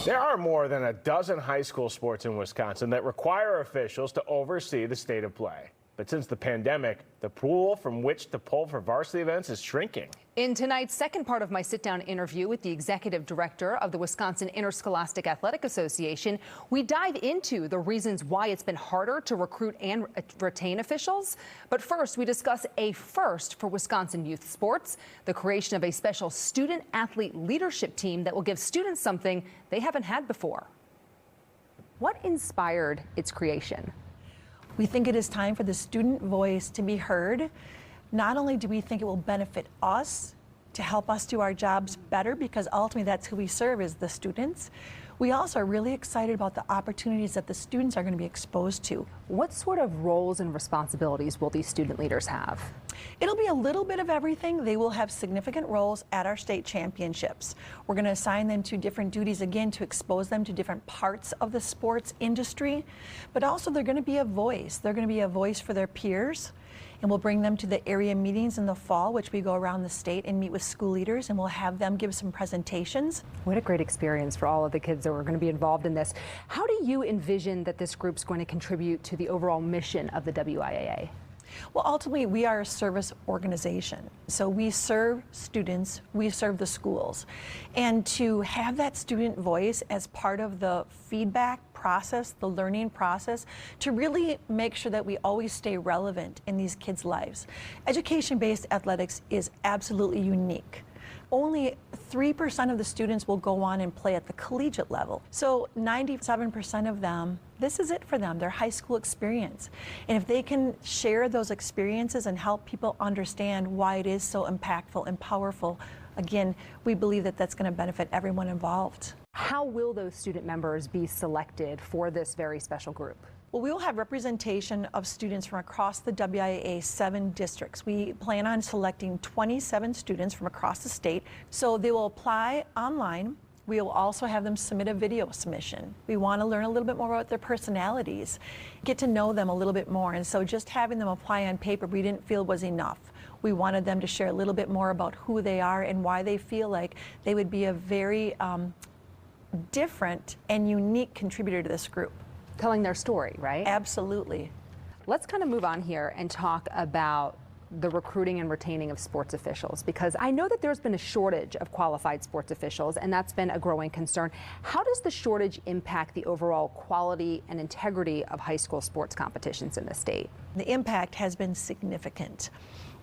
There are more than a dozen high school sports in Wisconsin that require officials to oversee the state of play. But since the pandemic, the pool from which to pull for varsity events is shrinking. In tonight's second part of my sit-down interview with the executive director of the Wisconsin Interscholastic Athletic Association, we dive into the reasons why it's been harder to recruit and retain officials. But first, we discuss a first for Wisconsin youth sports, the creation of a special student-athlete leadership team that will give students something they haven't had before. What inspired its creation? We think it is time for the student voice to be heard. Not only do we think it will benefit us to help us do our jobs better, because ultimately that's who we serve, is the students. We also are really excited about the opportunities that the students are going to be exposed to. What sort of roles and responsibilities will these student leaders have? It'll be a little bit of everything. They will have significant roles at our state championships. We're going to assign them to different duties, again, to expose them to different parts of the sports industry. But also they're going to be a voice. They're going to be a voice for their peers. And we'll bring them to the area meetings in the fall, which we go around the state and meet with school leaders, and we'll have them give some presentations. What a great experience for all of the kids that are going to be involved in this. How do you envision that this group's going to contribute to the overall mission of the WIAA? Well, ultimately, we are a service organization. So we serve students, we serve the schools. And to have that student voice as part of the feedback process, the learning process, to really make sure that we always stay relevant in these kids' lives. Education-based athletics is absolutely unique. Only 3% of the students will go on and play at the collegiate level. So 97% of them, this is it for them, their high school experience. And if they can share those experiences and help people understand why it is so impactful and powerful, again, we believe that that's going to benefit everyone involved. How will those student members be selected for this very special group? Well, we will have representation of students from across the WIAA 7 districts. We plan on selecting 27 students from across the state. So they will apply online. We will also have them submit a video submission. We want to learn a little bit more about their personalities, get to know them a little bit more. And so just having them apply on paper, we didn't feel was enough. We wanted them to share a little bit more about who they are and why they feel like they would be a very different and unique contributor to this group. Telling their story, right? Absolutely. Let's kind of move on here and talk about the recruiting and retaining of sports officials, because I know that there's been a shortage of qualified sports officials, and that's been a growing concern. How does the shortage impact the overall quality and integrity of high school sports competitions in the state? The impact has been significant,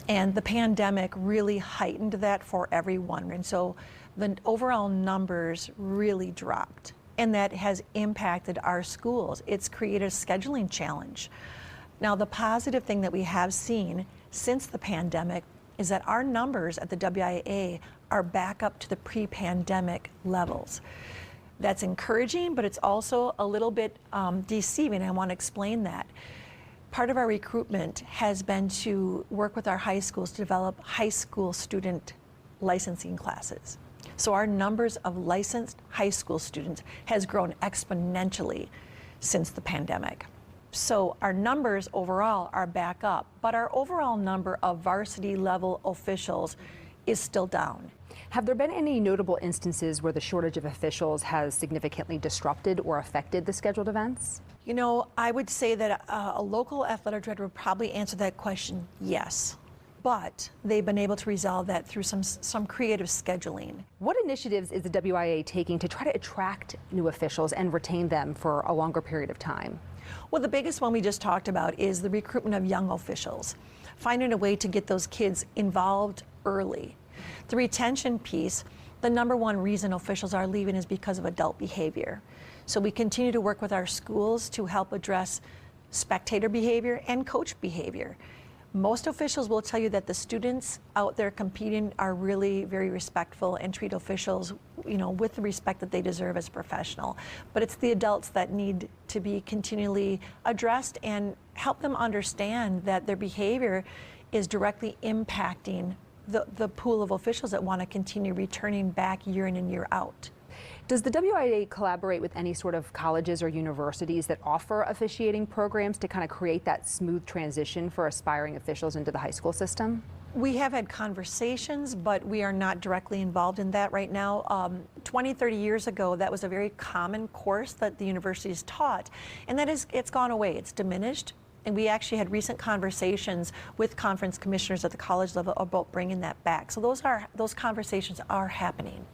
and the pandemic really heightened that for everyone. And so the overall numbers really dropped. And that has impacted our schools. It's created a scheduling challenge. Now, the positive thing that we have seen since the pandemic is that our numbers at the WIAA are back up to the pre-pandemic levels. That's encouraging, but it's also a little bit deceiving. I want to explain that. Part of our recruitment has been to work with our high schools to develop high school student licensing classes. So our numbers of licensed high school students has grown exponentially since the pandemic. So our numbers overall are back up, but our overall number of varsity level officials is still down. Have there been any notable instances where the shortage of officials has significantly disrupted or affected the scheduled events? You know, I would say that a local athletic director would probably answer that question, yes. But they've been able to resolve that through some creative scheduling. What initiatives is the WIAA taking to try to attract new officials and retain them for a longer period of time? Well, the biggest one we just talked about is the recruitment of young officials, finding a way to get those kids involved early. The retention piece, the number one reason officials are leaving is because of adult behavior. So we continue to work with our schools to help address spectator behavior and coach behavior. Most officials will tell you that the students out there competing are really very respectful and treat officials, you know, with the respect that they deserve as a professional. But it's the adults that need to be continually addressed and help them understand that their behavior is directly impacting the pool of officials that want to continue returning back year in and year out. Does the WIAA collaborate with any sort of colleges or universities that offer officiating programs to kind of create that smooth transition for aspiring officials into the high school system? We have had conversations, but we are not directly involved in that right now. 20, 30 years ago, that was a very common course that the universities taught, and it's gone away. It's diminished, and we actually had recent conversations with conference commissioners at the college level about bringing that back. So those conversations are happening.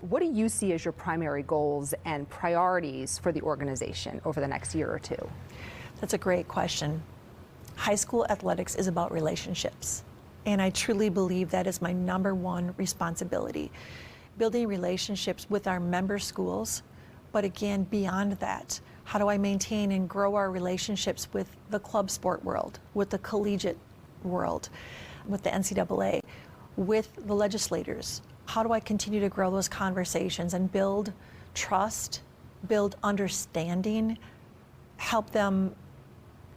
What do you see as your primary goals and priorities for the organization over the next year or two? That's a great question. High school athletics is about relationships. And I truly believe that is my #1 responsibility. Building relationships with our member schools, but again, beyond that, how do I maintain and grow our relationships with the club sport world, with the collegiate world, with the NCAA, with the legislators? How do I continue to grow those conversations and build trust, build understanding, help them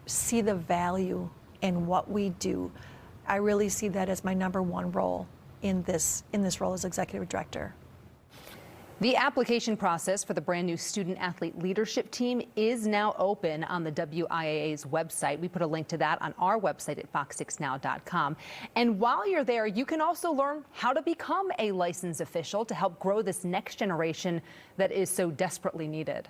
see the value in what we do? I really see that as my #1 role in this role as executive director. The application process for the brand new student athlete leadership team is now open on the WIAA's website. We put a link to that on our website at fox6now.com. And while you're there, you can also learn how to become a licensed official to help grow this next generation that is so desperately needed.